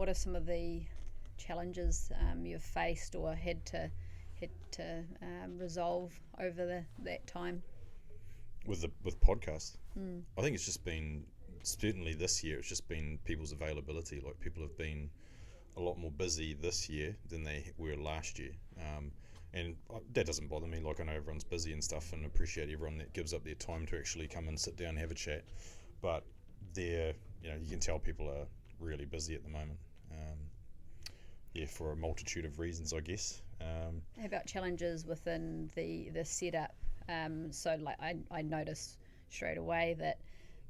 what are some of the challenges you've faced or had to resolve over that time? With podcasts, I think it's just been, certainly this year, it's just been people's availability. Like, people have been a lot more busy this year than they were last year, and that doesn't bother me. Like, I know everyone's busy and stuff, and appreciate everyone that gives up their time to actually come and sit down and have a chat. But you can tell people are really busy at the moment. For a multitude of reasons, I guess. How about challenges within the setup? So, like, I noticed straight away that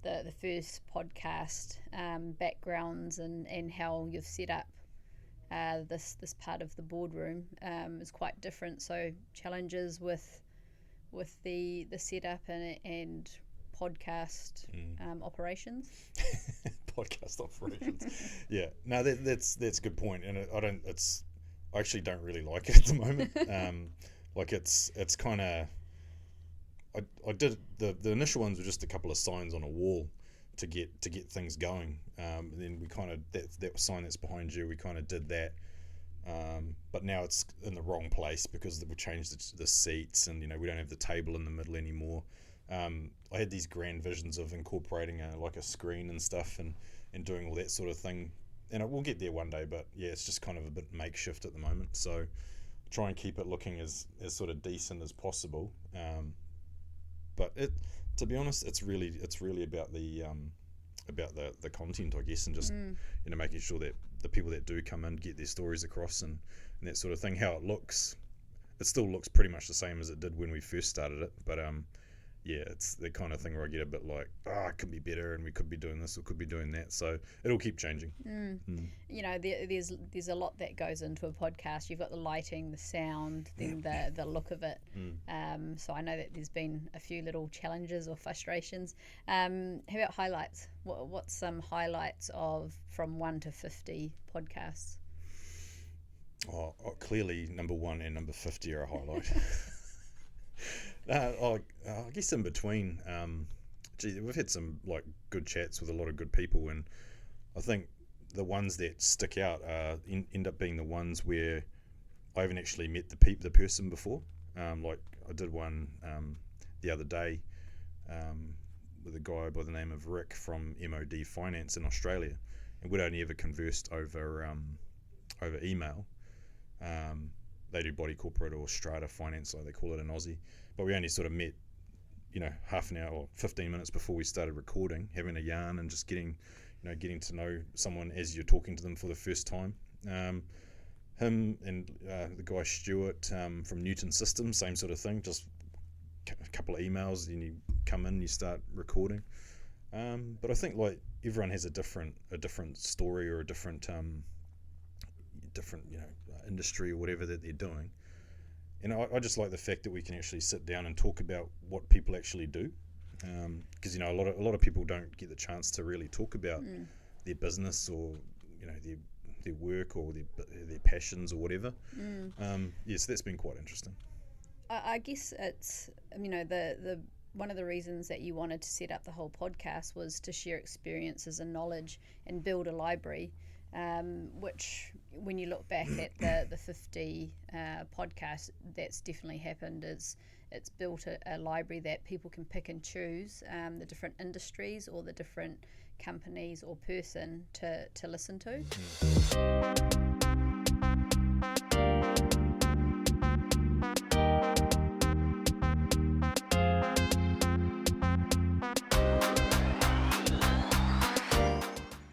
the first podcast backgrounds and how you've set up this part of the boardroom is quite different. So, challenges with the setup and podcast operations. Podcast operations. Yeah, no, that's a good point, and I actually don't really like it at the moment. Like, it's kind of, I did the initial ones were just a couple of signs on a wall to get things going, and then we kind of that sign that's behind you, we kind of did that, but now it's in the wrong place because we changed the seats, and we don't have the table in the middle anymore. I had these grand visions of incorporating a screen and stuff, and doing all that sort of thing, and we'll get there one day, but yeah, it's just kind of a bit makeshift at the moment, so try and keep it looking as sort of decent as possible, but to be honest, it's really about the content, I guess, and just making sure that the people that do come in get their stories across, and that sort of thing. How it still looks pretty much the same as it did when we first started it, but it's the kind of thing where I get a bit like, it could be better, and we could be doing this or could be doing that. So it'll keep changing. There's a lot that goes into a podcast. You've got the lighting, the sound, then the look of it. So I know that there's been a few little challenges or frustrations. How about highlights? What's some highlights from 1 to 50 podcasts? Clearly number 1 and number 50 are a highlight. I guess in between, we've had some good chats with a lot of good people, and I think the ones that stick out end up being the ones where I haven't actually met the person before. Like, I did one the other day with a guy by the name of Rick from MOD Finance in Australia, and we'd only ever conversed over email. They do body corporate or strata finance, like they call it in Aussie. But we only sort of met, half an hour or 15 minutes before we started recording, having a yarn and just getting to know someone as you're talking to them for the first time. Him and the guy Stuart from Newton Systems, same sort of thing. Just a couple of emails, and you come in, you start recording. But I think everyone has a different story or a different industry or whatever that they're doing. And I just like the fact that we can actually sit down and talk about what people actually do, because a lot of people don't get the chance to really talk about their business or their work or their passions or whatever. So that's been quite interesting. I guess it's the one of the reasons that you wanted to set up the whole podcast was to share experiences and knowledge and build a library. Which, when you look back at the 50 podcasts, that's definitely happened. It's built a library that people can pick and choose the different industries or the different companies or person to listen to.